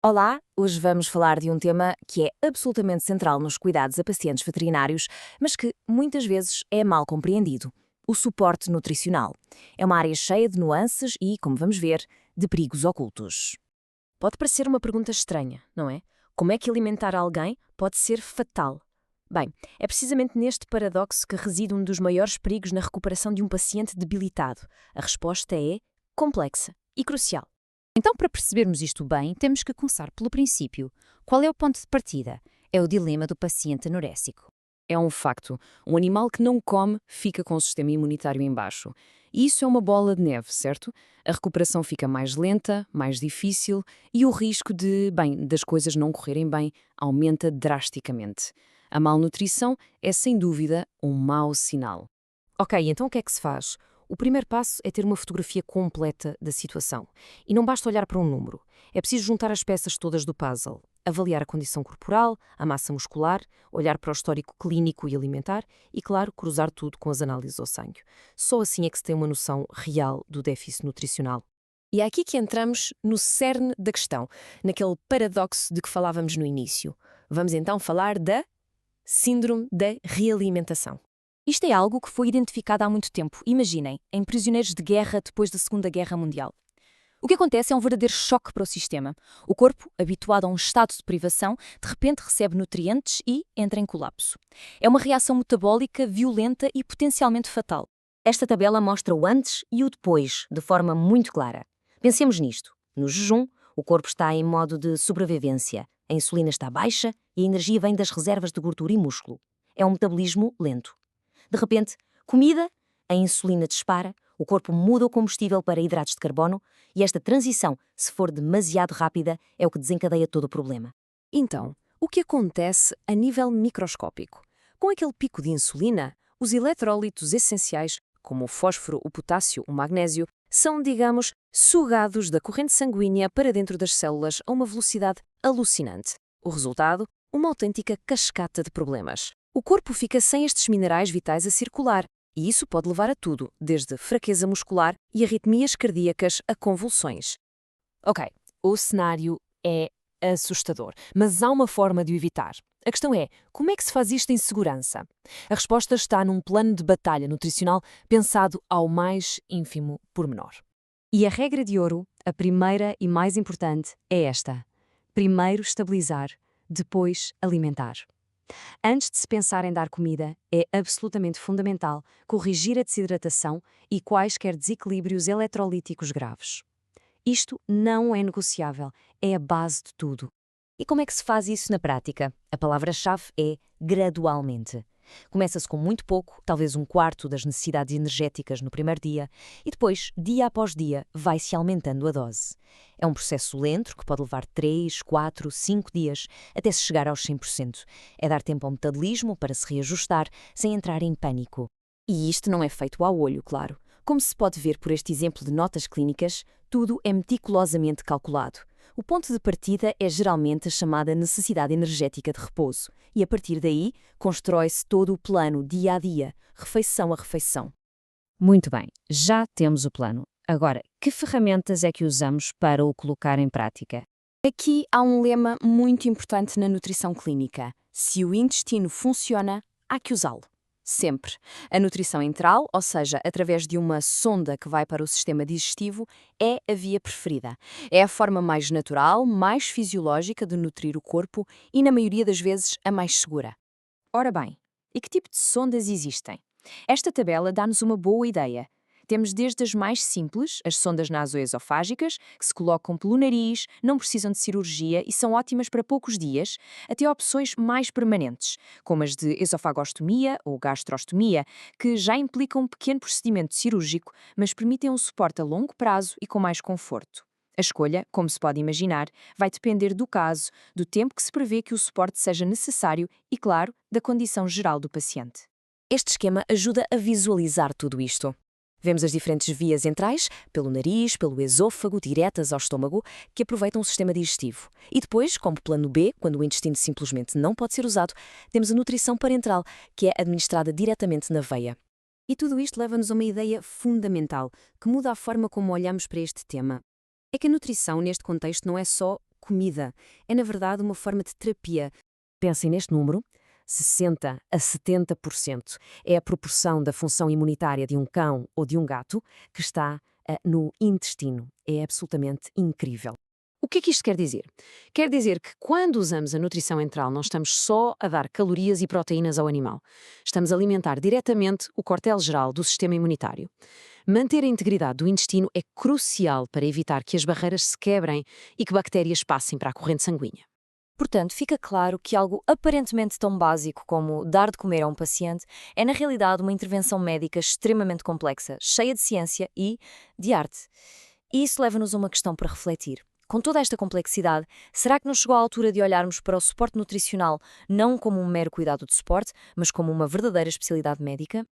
Olá, hoje vamos falar de um tema que é absolutamente central nos cuidados a pacientes veterinários, mas que muitas vezes é mal compreendido: o suporte nutricional. É uma área cheia de nuances e, como vamos ver, de perigos ocultos. Pode parecer uma pergunta estranha, não é? Como é que alimentar alguém pode ser fatal? Bem, é precisamente neste paradoxo que reside um dos maiores perigos na recuperação de um paciente debilitado. A resposta é complexa e crucial. Então, para percebermos isto bem, temos que começar pelo princípio. Qual é o ponto de partida? É o dilema do paciente anorésico. É um facto. Um animal que não come fica com o sistema imunitário em baixo. E isso é uma bola de neve, certo? A recuperação fica mais lenta, mais difícil e o risco das coisas não correrem bem aumenta drasticamente. A malnutrição é, sem dúvida, um mau sinal. Ok, então o que é que se faz? O primeiro passo é ter uma fotografia completa da situação. E não basta olhar para um número. É preciso juntar as peças todas do puzzle, avaliar a condição corporal, a massa muscular, olhar para o histórico clínico e alimentar e, claro, cruzar tudo com as análises ao sangue. Só assim é que se tem uma noção real do déficit nutricional. E é aqui que entramos no cerne da questão, naquele paradoxo de que falávamos no início. Vamos então falar da síndrome da realimentação. Isto é algo que foi identificado há muito tempo, imaginem, em prisioneiros de guerra depois da Segunda Guerra Mundial. O que acontece é um verdadeiro choque para o sistema. O corpo, habituado a um estado de privação, de repente recebe nutrientes e entra em colapso. É uma reação metabólica violenta e potencialmente fatal. Esta tabela mostra o antes e o depois, de forma muito clara. Pensemos nisto. No jejum, o corpo está em modo de sobrevivência, a insulina está baixa e a energia vem das reservas de gordura e músculo. É um metabolismo lento. De repente, comida, a insulina dispara, o corpo muda o combustível para hidratos de carbono e esta transição, se for demasiado rápida, é o que desencadeia todo o problema. Então, o que acontece a nível microscópico? Com aquele pico de insulina, os eletrólitos essenciais, como o fósforo, o potássio, o magnésio, são, digamos, sugados da corrente sanguínea para dentro das células a uma velocidade alucinante. O resultado? Uma autêntica cascata de problemas. O corpo fica sem estes minerais vitais a circular, e isso pode levar a tudo, desde fraqueza muscular e arritmias cardíacas a convulsões. Ok, o cenário é assustador, mas há uma forma de o evitar. A questão é, como é que se faz isto em segurança? A resposta está num plano de batalha nutricional pensado ao mais ínfimo pormenor. E a regra de ouro, a primeira e mais importante, é esta: primeiro estabilizar, depois alimentar. Antes de se pensar em dar comida, é absolutamente fundamental corrigir a desidratação e quaisquer desequilíbrios eletrolíticos graves. Isto não é negociável, é a base de tudo. E como é que se faz isso na prática? A palavra-chave é gradualmente. Começa-se com muito pouco, talvez um quarto das necessidades energéticas no primeiro dia, e depois, dia após dia, vai-se aumentando a dose. É um processo lento que pode levar 3, 4, 5 dias até se chegar aos 100%. É dar tempo ao metabolismo para se reajustar, sem entrar em pânico. E isto não é feito ao olho, claro. Como se pode ver por este exemplo de notas clínicas, tudo é meticulosamente calculado. O ponto de partida é geralmente a chamada necessidade energética de repouso, e a partir daí constrói-se todo o plano dia a dia, refeição a refeição. Muito bem, já temos o plano. Agora, que ferramentas é que usamos para o colocar em prática? Aqui há um lema muito importante na nutrição clínica: se o intestino funciona, há que usá-lo. Sempre. A nutrição enteral, ou seja, através de uma sonda que vai para o sistema digestivo, é a via preferida. É a forma mais natural, mais fisiológica de nutrir o corpo e, na maioria das vezes, a mais segura. Ora bem, e que tipo de sondas existem? Esta tabela dá-nos uma boa ideia. Temos desde as mais simples, as sondas nasoesofágicas, que se colocam pelo nariz, não precisam de cirurgia e são ótimas para poucos dias, até opções mais permanentes, como as de esofagostomia ou gastrostomia, que já implicam um pequeno procedimento cirúrgico, mas permitem um suporte a longo prazo e com mais conforto. A escolha, como se pode imaginar, vai depender do caso, do tempo que se prevê que o suporte seja necessário e, claro, da condição geral do paciente. Este esquema ajuda a visualizar tudo isto. Vemos as diferentes vias entrais, pelo nariz, pelo esôfago, diretas ao estômago, que aproveitam o sistema digestivo. E depois, como plano B, quando o intestino simplesmente não pode ser usado, temos a nutrição parenteral, que é administrada diretamente na veia. E tudo isto leva-nos a uma ideia fundamental, que muda a forma como olhamos para este tema. É que a nutrição, neste contexto, não é só comida. É, na verdade, uma forma de terapia. Pensem neste número. 60 a 70% é a proporção da função imunitária de um cão ou de um gato que está no intestino. É absolutamente incrível. O que é que isto quer dizer? Quer dizer que quando usamos a nutrição enteral não estamos só a dar calorias e proteínas ao animal. Estamos a alimentar diretamente o quartel-geral do sistema imunitário. Manter a integridade do intestino é crucial para evitar que as barreiras se quebrem e que bactérias passem para a corrente sanguínea. Portanto, fica claro que algo aparentemente tão básico como dar de comer a um paciente é, na realidade, uma intervenção médica extremamente complexa, cheia de ciência e de arte. E isso leva-nos a uma questão para refletir. Com toda esta complexidade, será que não chegou a altura de olharmos para o suporte nutricional não como um mero cuidado de suporte, mas como uma verdadeira especialidade médica?